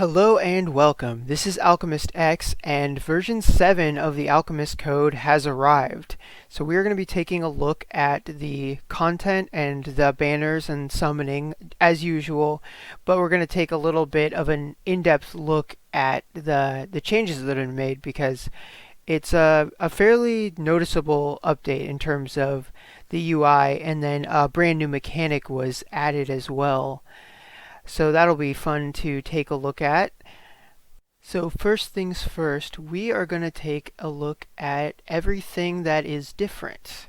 Hello and welcome. This is Alchemistexe, and version 7 of the Alchemist Code has arrived. So we are going to be taking a look at the content and the banners and summoning as usual, but we're going to take a little bit of an in-depth look at the changes that have been made because it's a fairly noticeable update in terms of the UI, and then a brand new mechanic was added as well. So that'll be fun to take a look at. So first things first, we are going to take a look at everything that is different.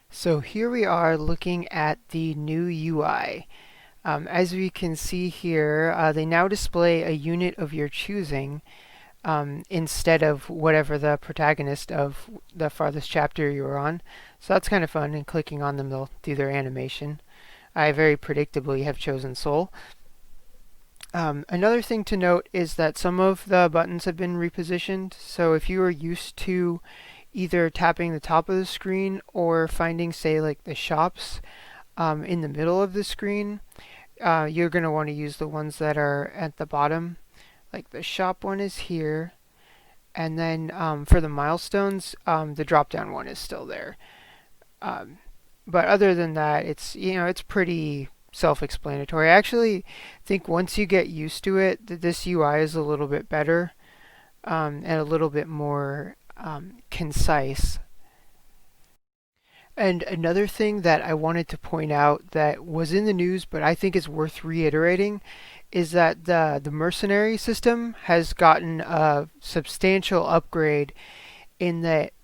So here we are looking at the new UI. As we can see here, they now display a unit of your choosing instead of whatever the protagonist of the farthest chapter you're on. So that's kind of fun, and clicking on them, they'll do their animation. I very predictably have chosen Soul. Another thing to note is that some of the buttons have been repositioned. So if you are used to either tapping the top of the screen or finding, say, like the shops in the middle of the screen, you're going to want to use the ones that are at the bottom. Like the shop one is here. And then for the milestones, the drop down one is still there. But other than that, it's pretty self-explanatory. I actually think once you get used to it, this UI is a little bit better and a little bit more concise. And another thing that I wanted to point out that was in the news, but I think is worth reiterating, is that the Mercenary system has gotten a substantial upgrade in that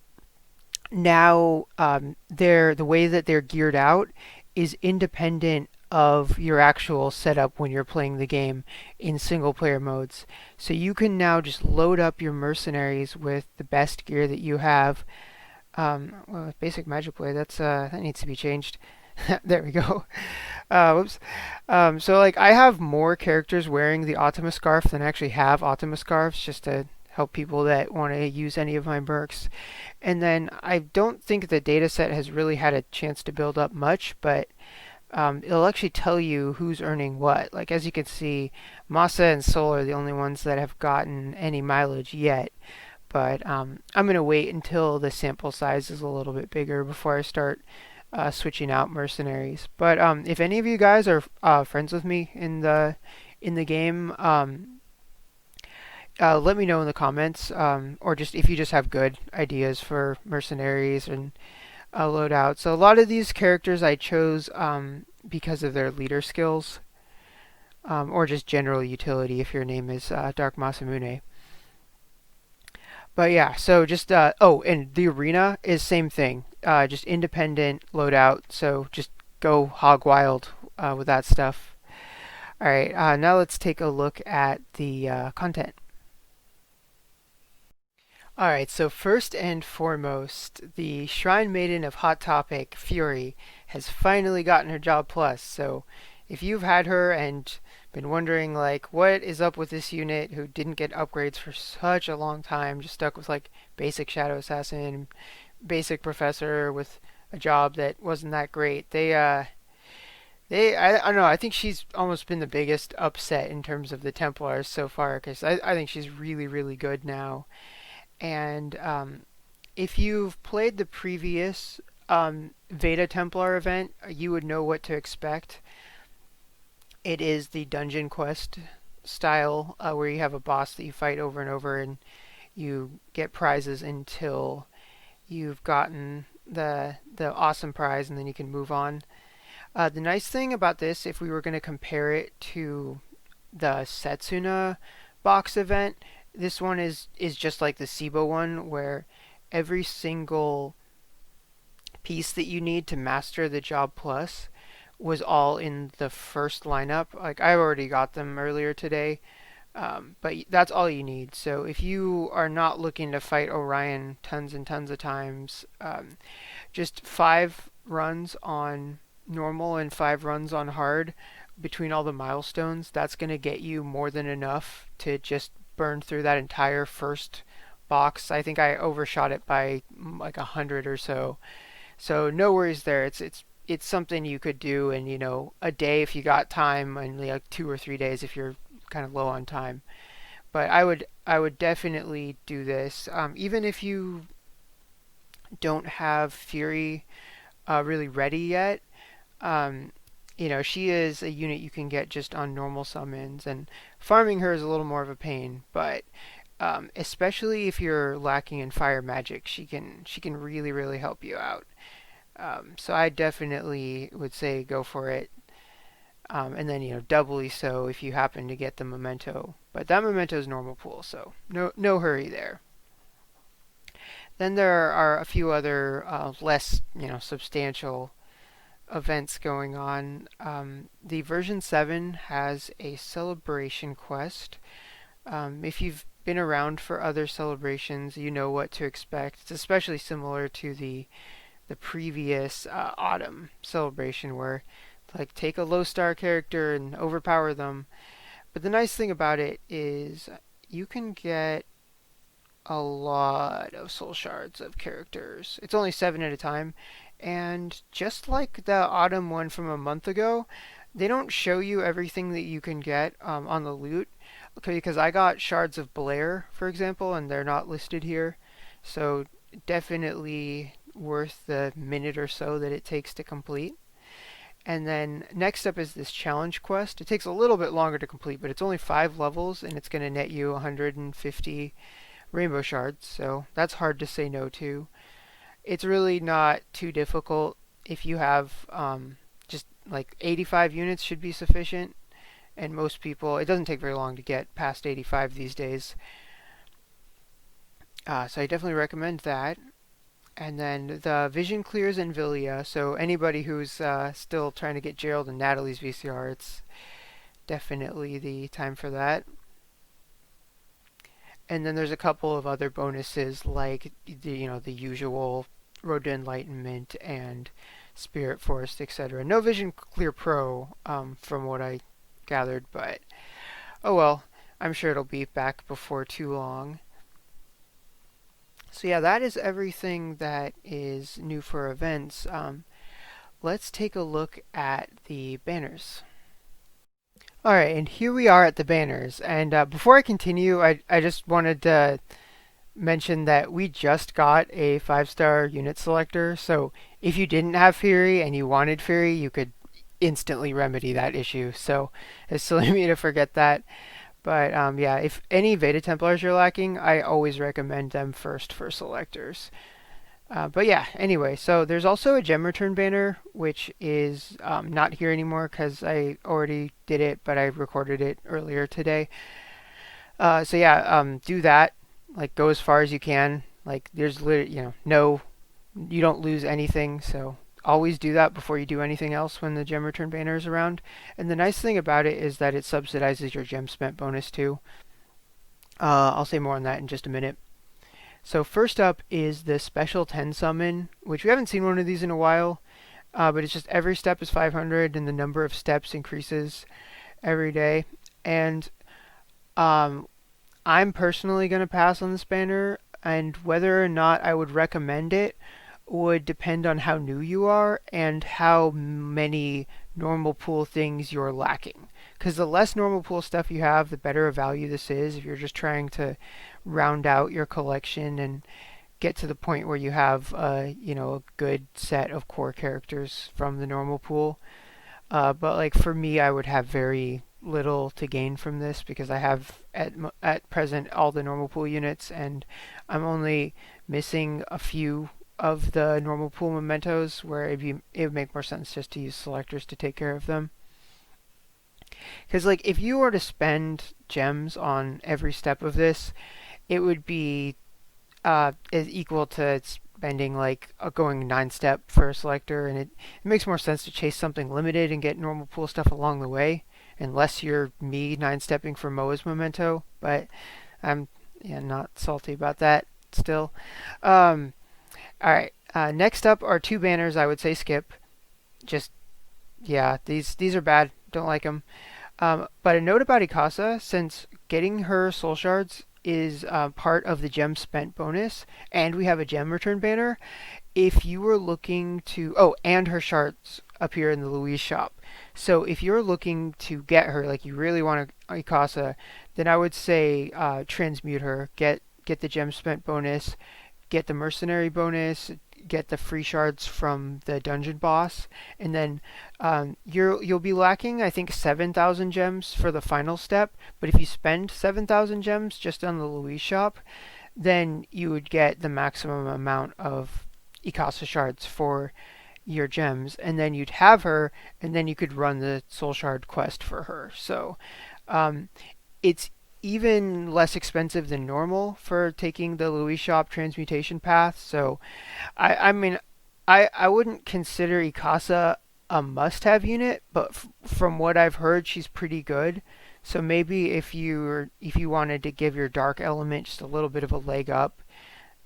now the way that they're geared out is independent of your actual setup when you're playing the game in single player modes. So you can now just load up your mercenaries with the best gear that you have. Well, basic magic blade, that needs to be changed. There we go. Whoops. So like I have more characters wearing the Optima scarf than actually have Optima scarves, just to help people that want to use any of my mercs. And then I don't think the dataset has really had a chance to build up much, but it'll actually tell you who's earning what. Like as you can see, Masa and Sol are the only ones that have gotten any mileage yet. But I'm going to wait until the sample size is a little bit bigger before I start switching out mercenaries. But if any of you guys are friends with me in the game, let me know in the comments, or just if you just have good ideas for mercenaries and loadout. So a lot of these characters I chose because of their leader skills, or just general utility if your name is Dark Masamune. But yeah, so just and the arena is same thing, just independent loadout. So just go hog wild with that stuff. All right, now let's take a look at the content. Alright, so first and foremost, the Shrine Maiden of Hot Topic, Fury, has finally gotten her job plus. So if you've had her and been wondering like what is up with this unit who didn't get upgrades for such a long time, just stuck with like basic Shadow Assassin, basic Professor with a job that wasn't that great, I don't know, I think she's almost been the biggest upset in terms of the Templars so far because I think she's really, really good now. And if you've played the previous Veda Templar event, you would know what to expect. It is the dungeon quest style where you have a boss that you fight over and over, and you get prizes until you've gotten the awesome prize, and then you can move on. The nice thing about this, if we were going to compare it to the Setsuna box event, this one is just like the SIBO one, where every single piece that you need to master the job plus was all in the first lineup. Like I already got them earlier today, but that's all you need. So if you are not looking to fight Orion tons and tons of times, just 5 runs on normal and 5 runs on hard between all the milestones, that's going to get you more than enough to just burn through that entire first box. I think I overshot it by like 100 or so. So no worries there. It's something you could do in a day if you got time, and like 2 or 3 days if you're kind of low on time. But I would definitely do this, even if you don't have Fury really ready yet. Um, you know, she is a unit you can get just on normal summons, and farming her is a little more of a pain. But especially if you're lacking in fire magic, she can really help you out. So I definitely would say go for it. And then, you know, doubly so if you happen to get the memento. But that memento is normal pool, so no hurry there. Then there are a few other less, you know, substantial events going on. The version 7 has a celebration quest. If you've been around for other celebrations, you know what to expect. It's especially similar to the previous autumn celebration where like take a low star character and overpower them. But the nice thing about it is you can get a lot of soul shards of characters. It's only 7 at a time, and just like the autumn one from a month ago, they don't show you everything that you can get on the loot. Okay, because I got shards of Blair, for example, and they're not listed here. So definitely worth the minute or so that it takes to complete. And then next up is this challenge quest. It takes a little bit longer to complete, but it's only 5 levels, and it's going to net you 150 rainbow shards, so that's hard to say no to. It's really not too difficult. If you have just like 85 units should be sufficient, and most people, it doesn't take very long to get past 85 these days. So I definitely recommend that. And then the vision clears in Villia, so anybody who's still trying to get Gerald and Natalie's VCR, it's definitely the time for that. And then there's a couple of other bonuses like the, you know, the usual Road to Enlightenment and Spirit Forest, etc. No Vision Clear Pro from what I gathered, but oh well, I'm sure it'll be back before too long. So yeah, that is everything that is new for events. Let's take a look at the banners. Alright, and here we are at the banners. And before I continue, I just wanted to mention that we just got a 5-star unit selector. So if you didn't have Fury and you wanted Fury, you could instantly remedy that issue. So it's silly of me to forget that. But yeah, if any Veda Templars you're lacking, I always recommend them first for selectors. But yeah, anyway, so there's also a gem return banner, which is not here anymore because I already did it, but I recorded it earlier today. So yeah, do that. Like, go as far as you can. Like, there's you know, you don't lose anything, so always do that before you do anything else when the gem return banner is around. And the nice thing about it is that it subsidizes your gem spent bonus too. I'll say more on that in just a minute. So first up is the special 10 summon, which we haven't seen one of these in a while, but it's just every step is 500 and the number of steps increases every day. And I'm personally going to pass on this banner, and whether or not I would recommend it would depend on how new you are and how many normal pool things you're lacking. Because the less normal pool stuff you have, the better a value this is if you're just trying to round out your collection and get to the point where you have you know, a good set of core characters from the normal pool. But like for me, I would have very little to gain from this because I have at present all the normal pool units, and I'm only missing a few of the normal pool mementos where it would make more sense just to use selectors to take care of them. Because like if you were to spend gems on every step of this, it would be is equal to spending like going 9-step for a selector, and it makes more sense to chase something limited and get normal pool stuff along the way, unless you're me 9-stepping for Moa's memento. But I'm not salty about that still. Alright, next up are 2 banners I would say skip. Just, yeah, these are bad. Don't like them. But a note about Ikasa, since getting her soul shards is part of the gem spent bonus, and we have a gem return banner. If you were looking to, oh, and her shards appear in the Louise shop. So if you're looking to get her, like you really want a Ikasa, then I would say transmute her, get the gem spent bonus, get the mercenary bonus, get the free shards from the dungeon boss, and then you'll be lacking, I think, 7,000 gems for the final step. But if you spend 7,000 gems just on the Louise shop, then you would get the maximum amount of Ikasa shards for your gems, and then you'd have her, and then you could run the soul shard quest for her. So um, it's even less expensive than normal for taking the Louise shop transmutation path. So I mean, I wouldn't consider Ikasa a must-have unit, but from what I've heard, she's pretty good. So maybe if you wanted to give your dark element just a little bit of a leg up,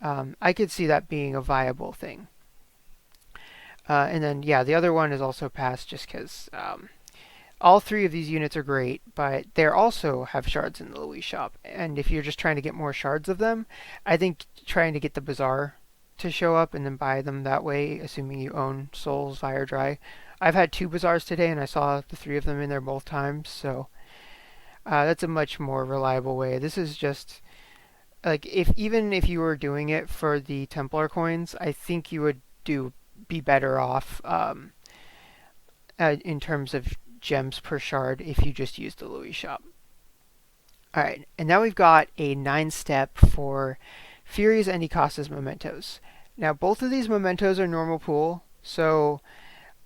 I could see that being a viable thing. And then yeah, the other one is also passed just because all three of these units are great, but they also have shards in the Louise shop. And if you're just trying to get more shards of them, I think trying to get the Bazaar to show up and then buy them that way, assuming you own Souls, Fire, Dry. I've had 2 Bazaars today, and I saw the 3 of them in there both times, so that's a much more reliable way. This is just like even if you were doing it for the Templar coins, I think you would be better off in terms of gems per shard if you just use the Louise shop. Alright, and now we've got a 9-step for Furies and Ikasa's mementos. Now both of these mementos are normal pool, so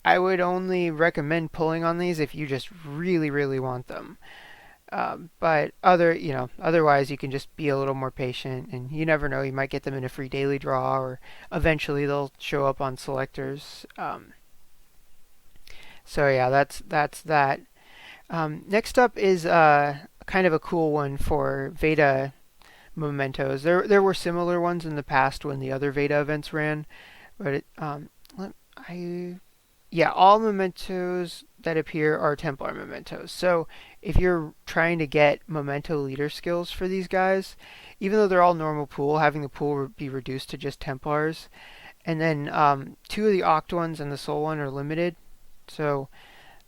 I would only recommend pulling on these if you just really, really want them. But otherwise you can just be a little more patient, and you never know, you might get them in a free daily draw, or eventually they'll show up on selectors. So yeah, that's that. Next up is kind of a cool one for Veda mementos. There were similar ones in the past when the other Veda events ran, but all mementos that appear are Templar mementos. So if you're trying to get memento leader skills for these guys, even though they're all normal pool, having the pool be reduced to just Templars. And then 2 of the Oct ones and the Soul one are limited, so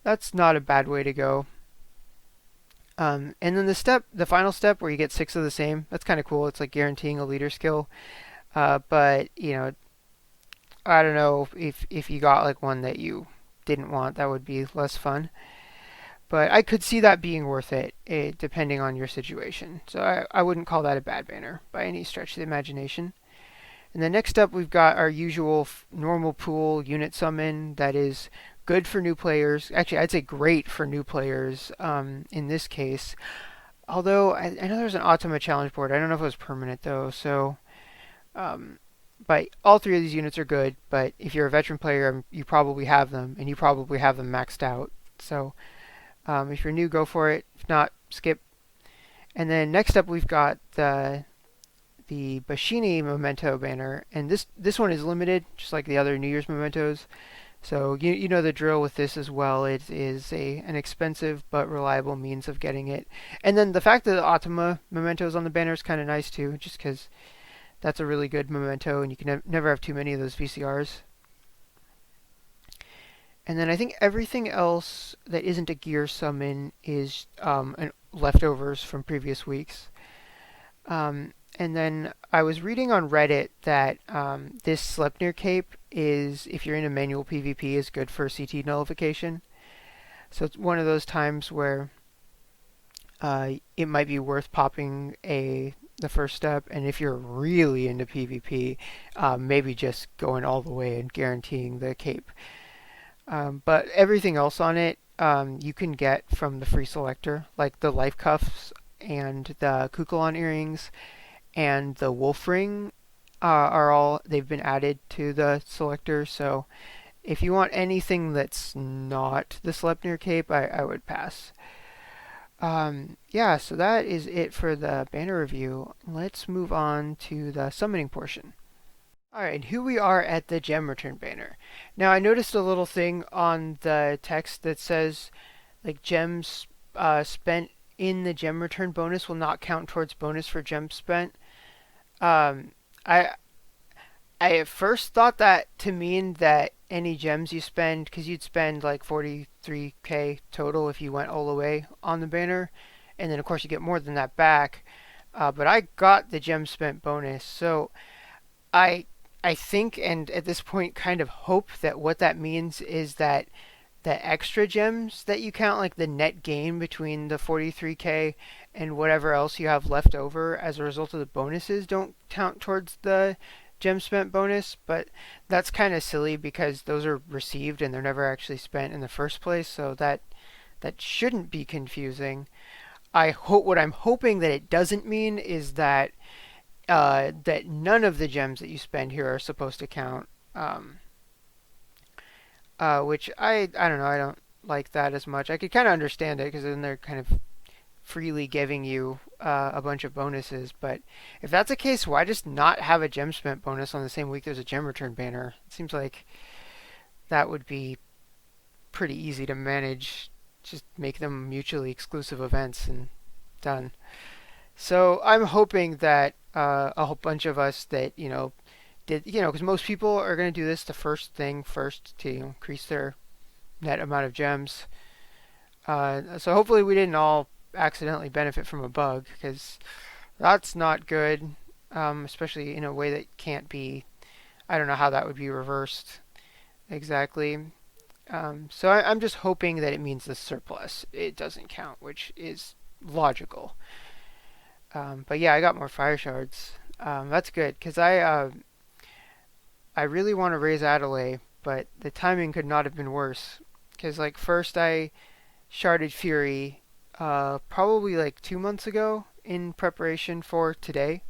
that's not a bad way to go. And then the final step where you get 6 of the same, that's kind of cool. It's like guaranteeing a leader skill. But I don't know if you got like one that you didn't want, that would be less fun. But I could see that being worth it, depending on your situation. So I wouldn't call that a bad banner by any stretch of the imagination. And then next up, we've got our usual normal pool unit summon that is good for new players. Actually, I'd say great for new players in this case. Although I know there's an Automa challenge board. I don't know if it was permanent though. So, but all 3 of these units are good. But if you're a veteran player, you probably have them, and you probably have them maxed out. So if you're new, go for it. If not, skip. And then next up, we've got the Bashini memento banner, and this one is limited, just like the other New Year's mementos. So you know the drill with this as well. It is an expensive but reliable means of getting it. And then the fact that the Automa mementos on the banner is kind of nice too, just because that's a really good memento, and you can never have too many of those VCRs. And then I think everything else that isn't a gear summon is leftovers from previous weeks. And then I was reading on Reddit that this Sleipnir cape is, if you're in a manual PvP, is good for CT nullification. So it's one of those times where it might be worth popping the first step, and if you're really into PvP, maybe just going all the way and guaranteeing the cape. But everything else on it you can get from the free selector, like the life cuffs and the Kukulon earrings and the wolf ring they've been added to the selector. So if you want anything that's not the Sleipnir cape, I would pass. So that is it for the banner review. Let's move on to the summoning portion. Alright, here we are at the gem return banner. Now I noticed a little thing on the text that says like gems spent in the gem return bonus will not count towards bonus for gems spent. Um, I I at first thought that to mean that any gems you spend, because you'd spend like 43k total if you went all the way on the banner, and then of course you get more than that back. But I got the gem spent bonus, so I I think, and at this point kind of hope that what that means is that the extra gems that you count, like the net gain between the 43k and whatever else you have left over as a result of the bonuses, don't count towards the gem spent bonus. But that's kind of silly because those are received and they're never actually spent in the first place, so that shouldn't be confusing. I hope what I'm hoping that it doesn't mean is that that none of the gems that you spend here are supposed to count. Which I don't know, I don't like that as much. I could kind of understand it because then they're kind of freely giving you a bunch of bonuses. But if that's the case, why just not have a gem spent bonus on the same week there's a gem return banner? It seems like that would be pretty easy to manage. Just make them mutually exclusive events and done. So I'm hoping that a whole bunch of us that did because most people are going to do this the first thing first to increase their net amount of gems. So hopefully we didn't all accidentally benefit from a bug because that's not good, especially in a way that can't be. I don't know how that would be reversed exactly. So I'm just hoping that it means the surplus it doesn't count, which is logical. But yeah, I got more fire shards. That's good because I really want to raise Adelaide, but the timing could not have been worse. Because like first I sharded Fury probably like 2 months ago in preparation for today,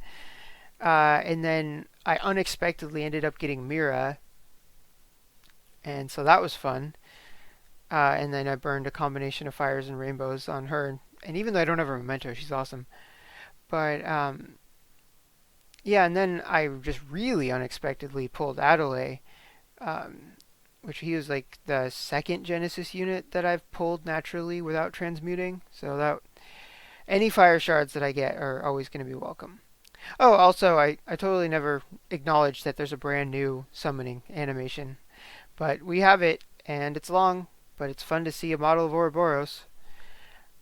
and then I unexpectedly ended up getting Mira, and so that was fun. And then I burned a combination of fires and rainbows on her, and even though I don't have a memento, she's awesome. But yeah, and then I just really unexpectedly pulled Adelaide, which he was like the second Genesis unit that I've pulled naturally without transmuting. So that any fire shards that I get are always going to be welcome. Oh, also, I totally never acknowledged that there's a brand new summoning animation, but we have it, and it's long, but it's fun to see a model of Ouroboros.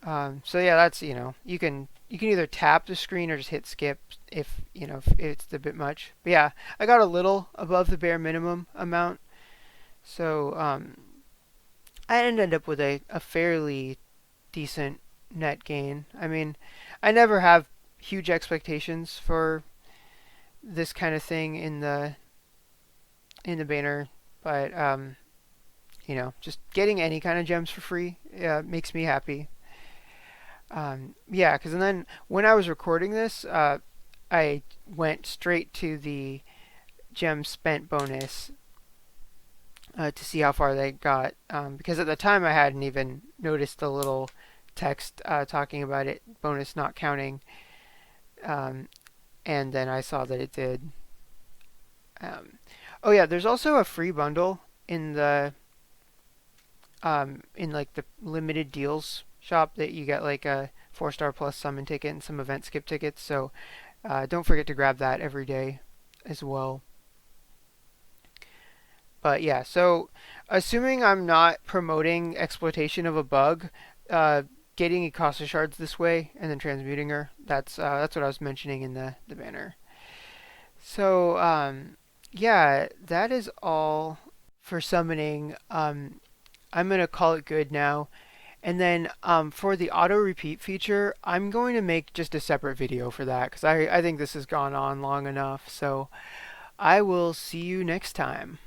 So yeah, that's you can either tap the screen or just hit skip if it's a bit much. But yeah, I got a little above the bare minimum amount, so I ended up with a fairly decent net gain. I mean, I never have huge expectations for this kind of thing in the banner, but just getting any kind of gems for free makes me happy. Yeah, because then when I was recording this, I went straight to the gem spent bonus to see how far they got. Because at the time I hadn't even noticed the little text talking about it, bonus not counting. And then I saw that it did. Oh yeah, there's also a free bundle in the in like the limited deals shop that you get like a 4-star plus summon ticket and some event skip tickets. So don't forget to grab that every day as well. But yeah, so assuming I'm not promoting exploitation of a bug, getting Icasa shards this way and then transmuting her, that's what I was mentioning in the banner. So yeah, that is all for summoning. I'm going to call it good now. And then for the auto repeat feature, I'm going to make just a separate video for that because I think this has gone on long enough. So I will see you next time.